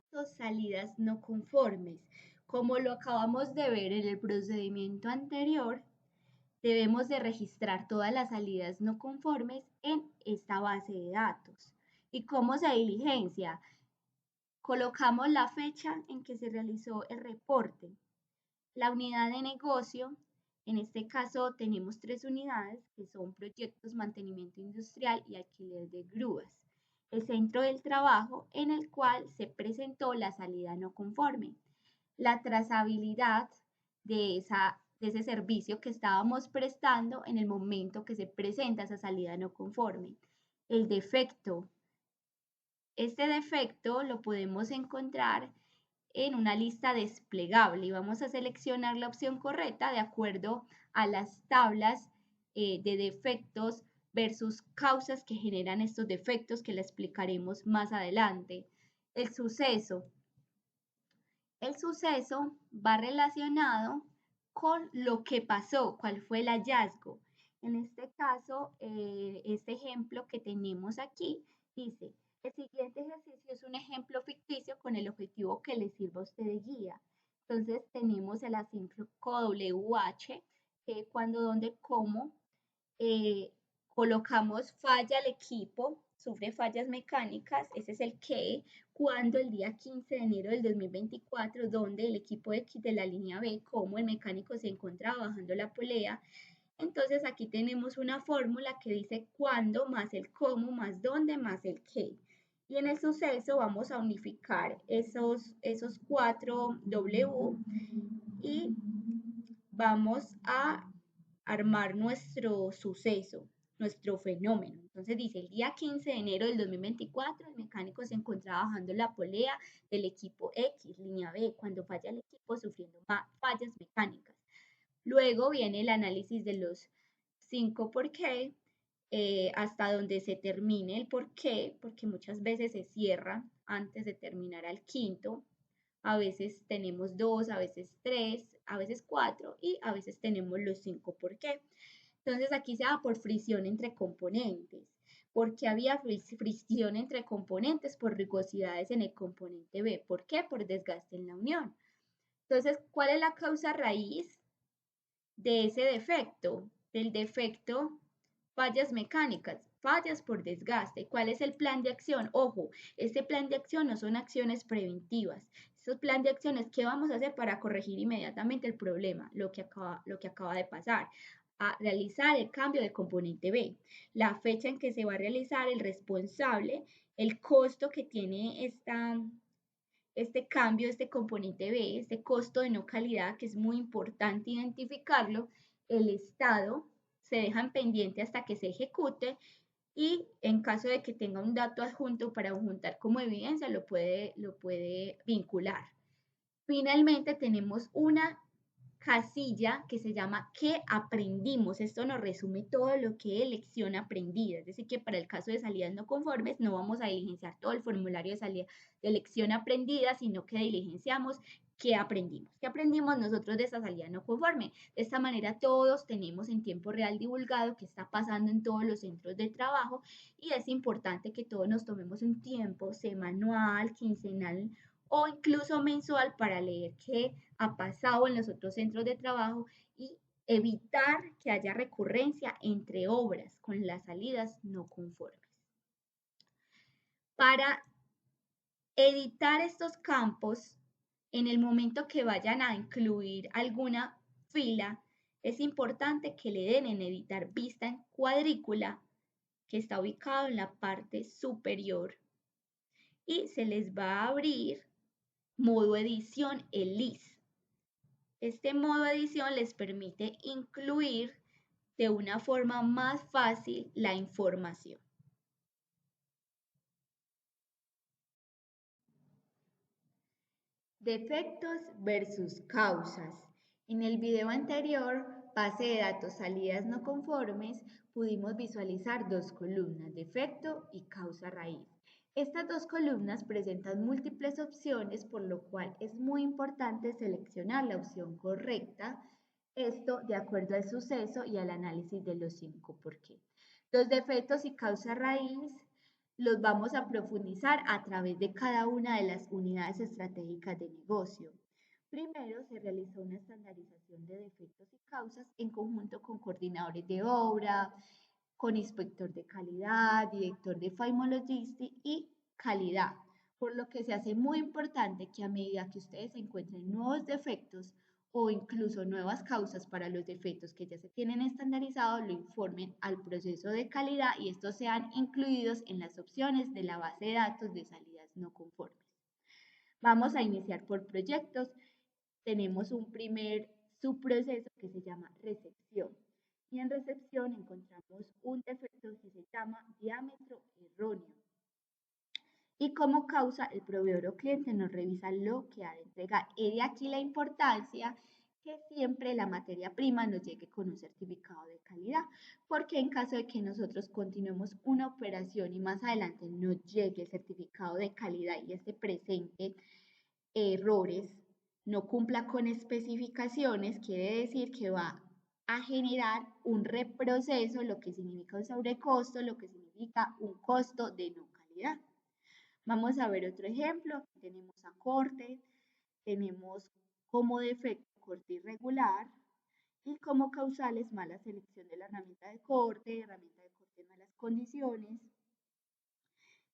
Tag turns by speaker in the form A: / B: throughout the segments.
A: datos, salidas no conformes. Como lo acabamos de ver en el procedimiento anterior, debemos de registrar todas las salidas no conformes en esta base de datos. ¿Y cómo se diligencia? Colocamos la fecha en que se realizó el reporte, la unidad de negocio. En este caso tenemos tres unidades que son proyectos, mantenimiento industrial y alquiler de grúas. El centro del trabajo en el cual se presentó la salida no conforme. La trazabilidad de ese servicio que estábamos prestando en el momento que se presenta esa salida no conforme. El defecto. Este defecto lo podemos encontrar en una lista desplegable y vamos a seleccionar la opción correcta de acuerdo a las tablas de defectos versus causas que generan estos defectos que la explicaremos más adelante. El suceso. El suceso va relacionado con lo que pasó, cuál fue el hallazgo. En este caso, este ejemplo que tenemos aquí dice, el siguiente ejercicio es un ejemplo ficticio con el objetivo que le sirva a usted de guía. Entonces tenemos el acínfrico WH, que cuando, dónde, cómo, colocamos falla el equipo, sufre fallas mecánicas, ese es el qué, cuando el día 15 de enero del 2024, donde el equipo X de la línea B, como el mecánico se encontraba bajando la polea. Entonces aquí tenemos una fórmula que dice cuándo más el cómo más dónde más el qué. Y en el suceso vamos a unificar esos cuatro W y vamos a armar nuestro suceso, nuestro fenómeno. Entonces dice, el día 15 de enero del 2024, el mecánico se encontraba bajando la polea del equipo X, línea B, cuando falla el equipo sufriendo fallas mecánicas. Luego viene el análisis de los 5 por qué, hasta donde se termine el por qué, porque muchas veces se cierra antes de terminar al quinto. A veces tenemos 2, a veces 3, a veces 4 y a veces tenemos los 5 por qué. Entonces aquí se da por fricción entre componentes. ¿Por qué había fricción entre componentes? Por rugosidades en el componente B. ¿Por qué? Por desgaste en la unión. Entonces, ¿cuál es la causa raíz de ese defecto? Del defecto, fallas mecánicas, fallas por desgaste. ¿Cuál es el plan de acción? Ojo, este plan de acción no son acciones preventivas. Estos plan de acción es qué vamos a hacer para corregir inmediatamente el problema, lo que acaba de pasar. A realizar el cambio de componente B, la fecha en que se va a realizar, el responsable, el costo que tiene este cambio, este componente B, este costo de no calidad, que es muy importante identificarlo, el estado, se deja en pendiente hasta que se ejecute y en caso de que tenga un dato adjunto para adjuntar como evidencia, lo puede vincular. Finalmente tenemos una casilla que se llama ¿qué aprendimos? Esto nos resume todo lo que es lección aprendida, es decir, que para el caso de salidas no conformes no vamos a diligenciar todo el formulario de salida de lección aprendida, sino que diligenciamos qué aprendimos nosotros de esa salida no conforme. De esta manera todos tenemos en tiempo real divulgado qué está pasando en todos los centros de trabajo y es importante que todos nos tomemos un tiempo semanal, quincenal o incluso mensual para leer qué ha pasado en los otros centros de trabajo y evitar que haya recurrencia entre obras con las salidas no conformes. Para editar estos campos, en el momento que vayan a incluir alguna fila, es importante que le den en editar vista en cuadrícula, que está ubicado en la parte superior, y se les va a abrir modo edición ELIS. Este modo edición les permite incluir de una forma más fácil la información. Defectos versus causas. En el video anterior, base de datos salidas no conformes, pudimos visualizar dos columnas, defecto y causa raíz. Estas dos columnas presentan múltiples opciones, por lo cual es muy importante seleccionar la opción correcta, esto de acuerdo al suceso y al análisis de los 5 por qué. Los defectos y causa raíz Los vamos a profundizar a través de cada una de las unidades estratégicas de negocio. Primero, se realizó una estandarización de defectos y causas en conjunto con coordinadores de obra, con inspector de calidad, director de FIMO Logistics y calidad, por lo que se hace muy importante que a medida que ustedes encuentren nuevos defectos o incluso nuevas causas para los defectos que ya se tienen estandarizados, lo informen al proceso de calidad y estos sean incluidos en las opciones de la base de datos de salidas no conformes. Vamos a iniciar por proyectos. Tenemos un primer subproceso que se llama recepción. Y en recepción encontramos un defecto que se llama diámetro erróneo. Y como causa, el proveedor o cliente nos revisa lo que ha de entregar. Y de aquí la importancia que siempre la materia prima nos llegue con un certificado de calidad, porque en caso de que nosotros continuemos una operación y más adelante nos llegue el certificado de calidad y este presente errores, no cumpla con especificaciones, quiere decir que va a generar un reproceso, lo que significa un sobrecosto, lo que significa un costo de no calidad. Vamos a ver otro ejemplo. Tenemos a corte, tenemos como defecto corte irregular y como causales mala selección de la herramienta de corte en malas condiciones.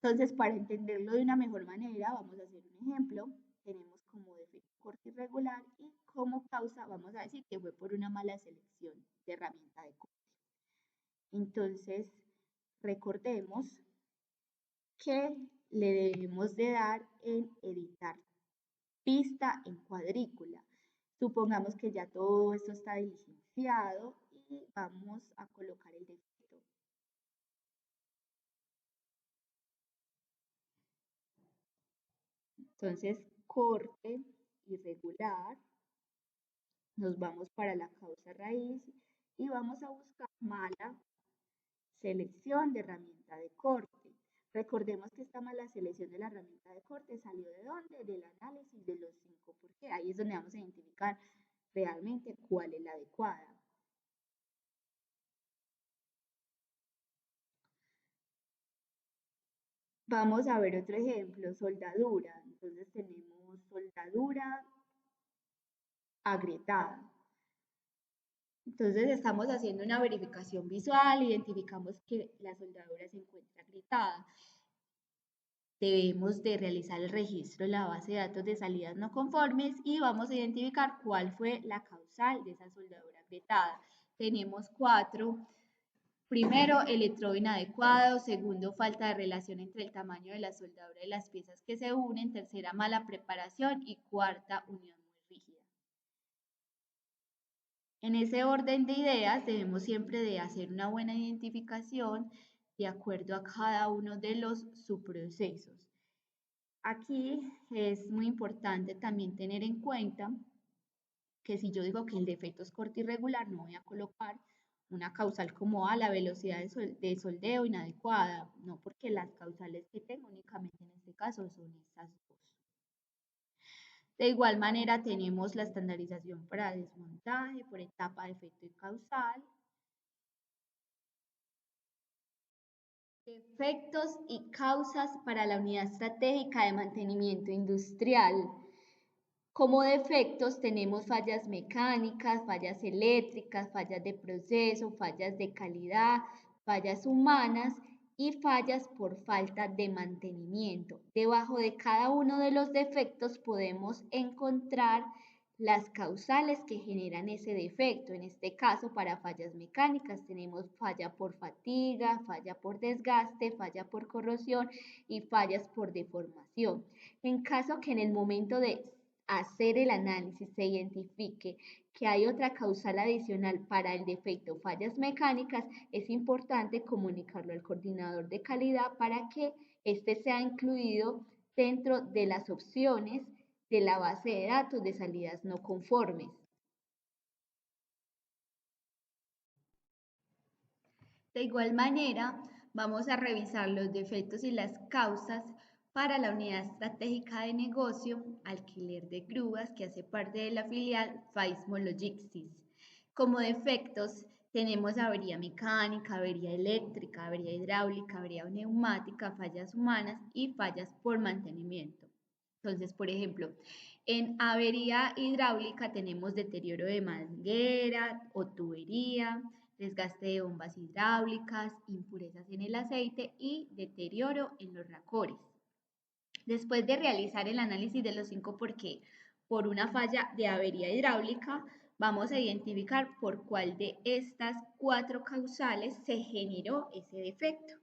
A: Entonces, para entenderlo de una mejor manera, vamos a hacer un ejemplo. Tenemos como defecto corte irregular y como causa vamos a decir que fue por una mala selección de herramienta de corte. Entonces, recordemos que le debemos de dar en editar pista en cuadrícula. Supongamos que ya todo esto está diligenciado y vamos a colocar el defecto. Entonces, corte irregular, nos vamos para la causa raíz y vamos a buscar mala selección de herramienta de corte. Recordemos que esta mala selección de la herramienta de corte salió ¿de dónde? Del análisis de los 5 por qué. Ahí es donde vamos a identificar realmente cuál es la adecuada. Vamos a ver otro ejemplo, soldadura. Entonces tenemos soldadura agrietada. Entonces estamos haciendo una verificación visual, identificamos que la soldadura se encuentra agrietada. Debemos de realizar el registro en la base de datos de salidas no conformes y vamos a identificar cuál fue la causal de esa soldadura agrietada. Tenemos 4. Primero, electrodo inadecuado. Segundo, falta de relación entre el tamaño de la soldadura y las piezas que se unen. Tercera, mala preparación. Y cuarta, unión muy rígida. En ese orden de ideas, debemos siempre de hacer una buena identificación de acuerdo a cada uno de los subprocesos. Aquí es muy importante también tener en cuenta que si yo digo que el defecto es corte irregular, no voy a colocar una causal como A, la velocidad de soldeo inadecuada, no, porque las causales que tengo únicamente en este caso son estas dos. De igual manera tenemos la estandarización para desmontaje por etapa, defecto y causal. Defectos y causas para la unidad estratégica de mantenimiento industrial. Como defectos tenemos fallas mecánicas, fallas eléctricas, fallas de proceso, fallas de calidad, fallas humanas y fallas por falta de mantenimiento. Debajo de cada uno de los defectos podemos encontrar las causales que generan ese defecto. En este caso, para fallas mecánicas tenemos falla por fatiga, falla por desgaste, falla por corrosión y fallas por deformación. En caso que en el momento de hacer el análisis se identifique que hay otra causal adicional para el defecto fallas mecánicas, es importante comunicarlo al coordinador de calidad para que éste sea incluido dentro de las opciones de la base de datos de salidas no conformes. De igual manera, vamos a revisar los defectos y las causas para la unidad estratégica de negocio, alquiler de grúas, que hace parte de la filial FIMO Logistics. Como defectos, Tenemos avería mecánica, avería eléctrica, avería hidráulica, avería neumática, fallas humanas y fallas por mantenimiento. Entonces, por ejemplo, en avería hidráulica tenemos deterioro de manguera o tubería, desgaste de bombas hidráulicas, impurezas en el aceite y deterioro en los racores. Después de realizar el análisis de los 5 por qué por una falla de avería hidráulica, vamos a identificar por cuál de estas 4 causales se generó ese defecto.